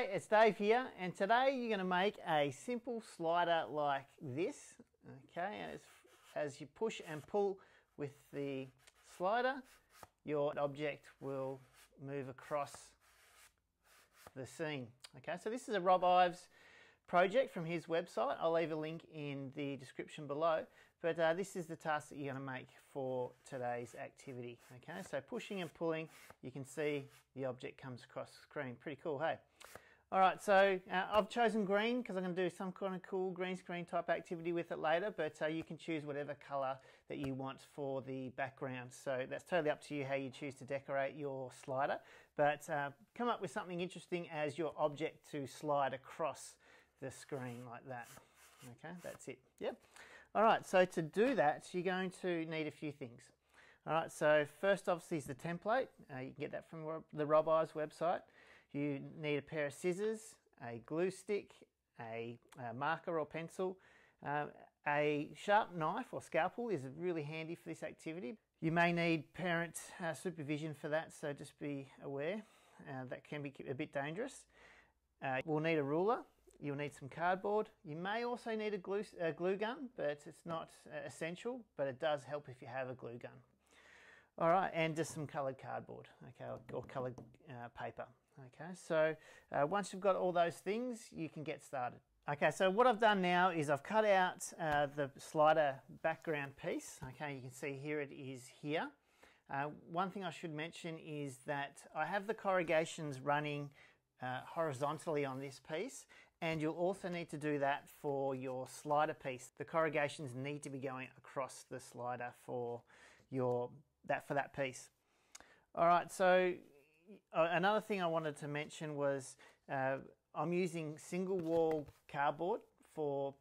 G'day, it's Dave here, and today you're going to make a simple slider like this. Okay, and as you push and pull with the slider, your object will move across the scene. Okay, so this is a Rob Ives project from his website. I'll leave a link in the description below, but this is the task that you're going to make for today's activity. Okay, so pushing and pulling, you can see the object comes across the screen. Pretty cool, hey? Alright, so I've chosen green because I'm going to do some kind of cool green screen type activity with it later, but you can choose whatever colour that you want for the background. So that's totally up to you how you choose to decorate your slider, but come up with something interesting as your object to slide across the screen like that. Okay, that's it. Yep. Alright, so to do that, you're going to need a few things. Alright, so first obviously is the template. You can get that from the Rob Ives website. You need a pair of scissors, a glue stick, a marker or pencil. A sharp knife or scalpel is really handy for this activity. You may need parent supervision for that, so just be aware. That can be a bit dangerous. We'll need a ruler. You'll need some cardboard. You may also need a glue gun, but it's not essential, but it does help if you have a glue gun. All right, and just some coloured cardboard, okay, or coloured paper. Okay, so once you've got all those things, you can get started. Okay, so what I've done now is I've cut out the slider background piece. Okay, you can see here it is here. One thing I should mention is that I have the corrugations running horizontally on this piece, and you'll also need to do that for your slider piece. The corrugations need to be going across the slider for that piece. All right, so another thing I wanted to mention was I'm using single wall cardboard for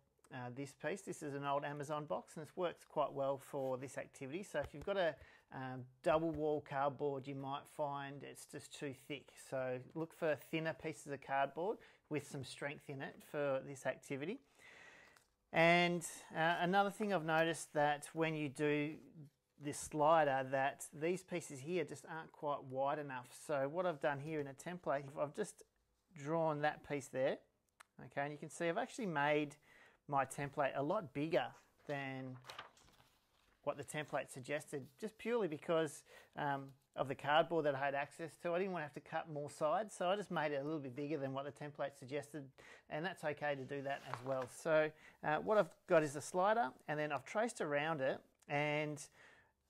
this piece. This is an old Amazon box and this works quite well for this activity. So if you've got a double wall cardboard, you might find it's just too thick. So look for thinner pieces of cardboard with some strength in it for this activity. And another thing I've noticed that when you do this slider, that these pieces here just aren't quite wide enough. So what I've done here in a template, I've just drawn that piece there. Okay, and you can see I've actually made my template a lot bigger than what the template suggested, just purely because of the cardboard that I had access to. I didn't want to have to cut more sides, so I just made it a little bit bigger than what the template suggested, and that's okay to do that as well. So what I've got is a slider, and then I've traced around it, and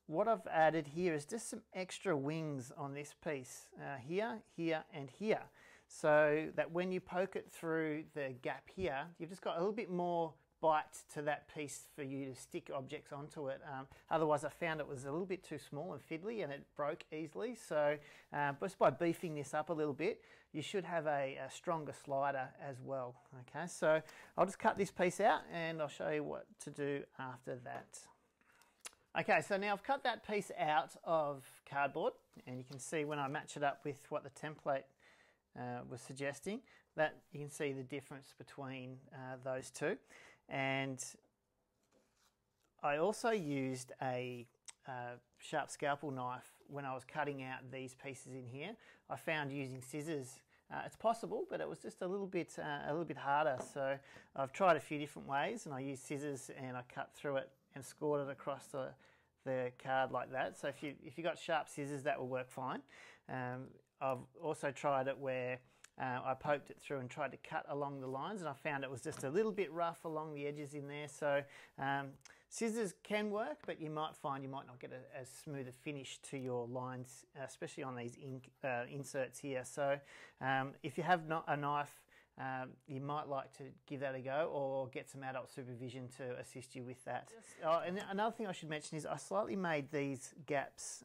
what I've added here is just some extra wings on this piece, here, here, and here, so that when you poke it through the gap here, you've just got a little bit more bite to that piece for you to stick objects onto it. Otherwise, I found it was a little bit too small and fiddly and it broke easily. So just by beefing this up a little bit, you should have a stronger slider as well. Okay, so I'll just cut this piece out and I'll show you what to do after that. Okay, so now I've cut that piece out of cardboard, and you can see when I match it up with what the template was suggesting, that you can see the difference between those two. And I also used a sharp scalpel knife when I was cutting out these pieces in here. I found using scissors, it's possible, but it was just a little bit harder. So I've tried a few different ways, and I used scissors and I cut through it and scored it across the card like that. So if you got sharp scissors, that will work fine. I've also tried it where I poked it through and tried to cut along the lines, and I found it was just a little bit rough along the edges in there. So scissors can work, but you might find you might not get as smooth a finish to your lines, especially on these inserts here. So if you have not a knife, you might like to give that a go, or get some adult supervision to assist you with that. And another thing I should mention is I slightly made these gaps,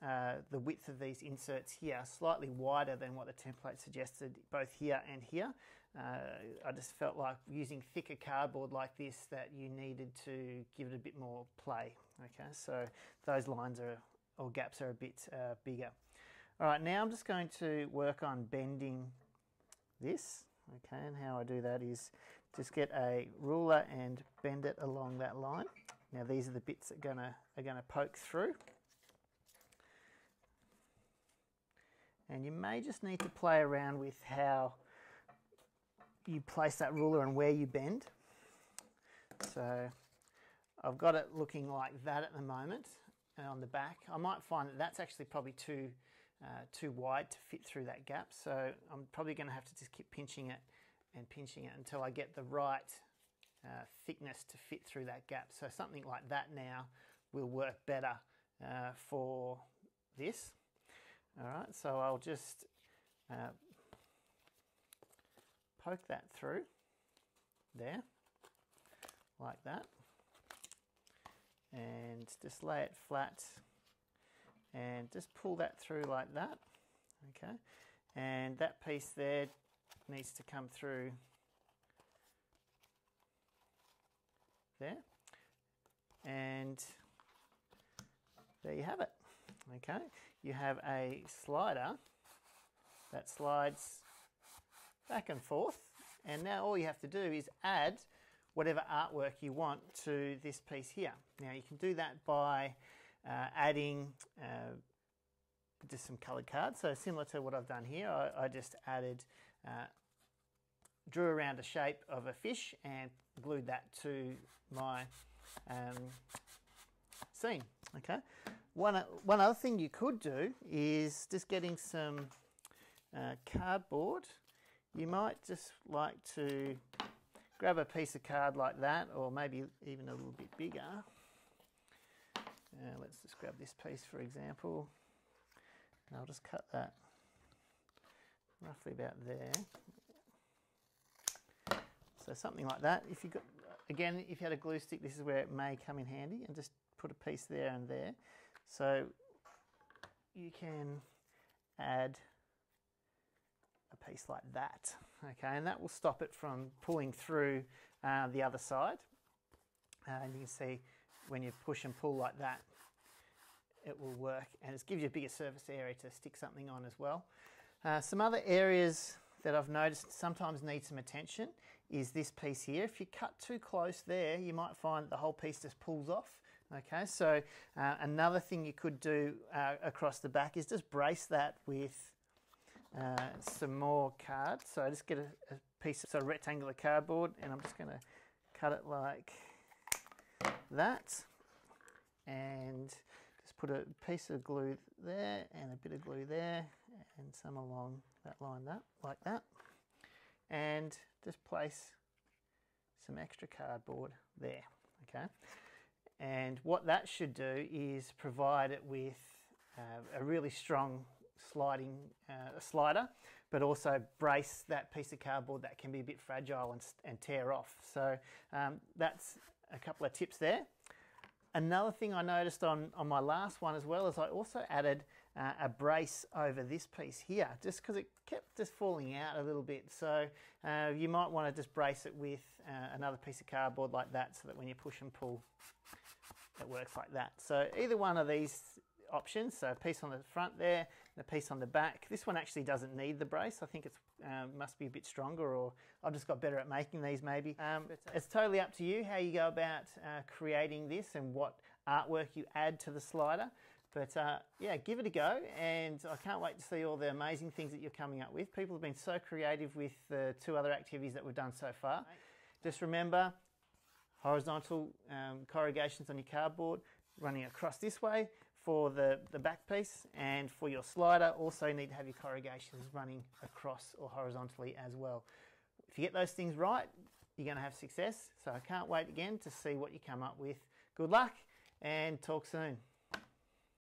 the width of these inserts here, slightly wider than what the template suggested, both here and here. I just felt like using thicker cardboard like this that you needed to give it a bit more play. Okay, so those lines or gaps are a bit bigger. All right, now I'm just going to work on bending this. Okay, and how I do that is just get a ruler and bend it along that line. Now these are the bits that are gonna poke through. And you may just need to play around with how you place that ruler and where you bend. So I've got it looking like that at the moment on the back. I might find that that's actually probably too wide to fit through that gap. So I'm probably going to have to just keep pinching it and pinching it until I get the right thickness to fit through that gap. So something like that now will work better for this. All right, so I'll just poke that through there, like that, and just lay it flat and just pull that through like that, okay? And that piece there needs to come through there, and there you have it, okay? You have a slider that slides back and forth, and now all you have to do is add whatever artwork you want to this piece here. Now you can do that by adding just some coloured cards. So similar to what I've done here, I just added, drew around a shape of a fish and glued that to my scene. Okay. One other thing you could do is just getting some cardboard. You might just like to grab a piece of card like that, or maybe even a little bit bigger. Let's just grab this piece for example, and I'll just cut that roughly about there. So something like that. If you got, again, if you had a glue stick, this is where it may come in handy, and just put a piece there and there. So you can add a piece like that, okay, and that will stop it from pulling through the other side. And you can see when you push and pull like that, it will work, and it gives you a bigger surface area to stick something on as well. Some other areas that I've noticed sometimes need some attention is this piece here. If you cut too close there, you might find the whole piece just pulls off. Okay, so another thing you could do across the back is just brace that with some more card. So I just get a piece of sort of rectangular cardboard, and I'm just going to cut it like that, and just put a piece of glue there and a bit of glue there and some along that line, that like that, and just place some extra cardboard there. Okay, and what that should do is provide it with a really strong sliding slider, but also brace that piece of cardboard that can be a bit fragile and tear off. So that's a couple of tips there. Another thing I noticed on my last one as well is I also added a brace over this piece here, just because it kept just falling out a little bit. So you might want to just brace it with another piece of cardboard like that, so that when you push and pull, it works like that. So either one of these options, so a piece on the front there and a piece on the back. This one actually doesn't need the brace. I think it's must be a bit stronger, or I've just got better at making these maybe. It's totally up to you how you go about creating this and what artwork you add to the slider. But yeah, give it a go, and I can't wait to see all the amazing things that you're coming up with. People have been so creative with the 2 other activities that we've done so far. Just remember, horizontal corrugations on your cardboard running across this way for the back piece, and for your slider also you need to have your corrugations running across or horizontally as well. If you get those things right, you're going to have success. So I can't wait again to see what you come up with. Good luck, and talk soon.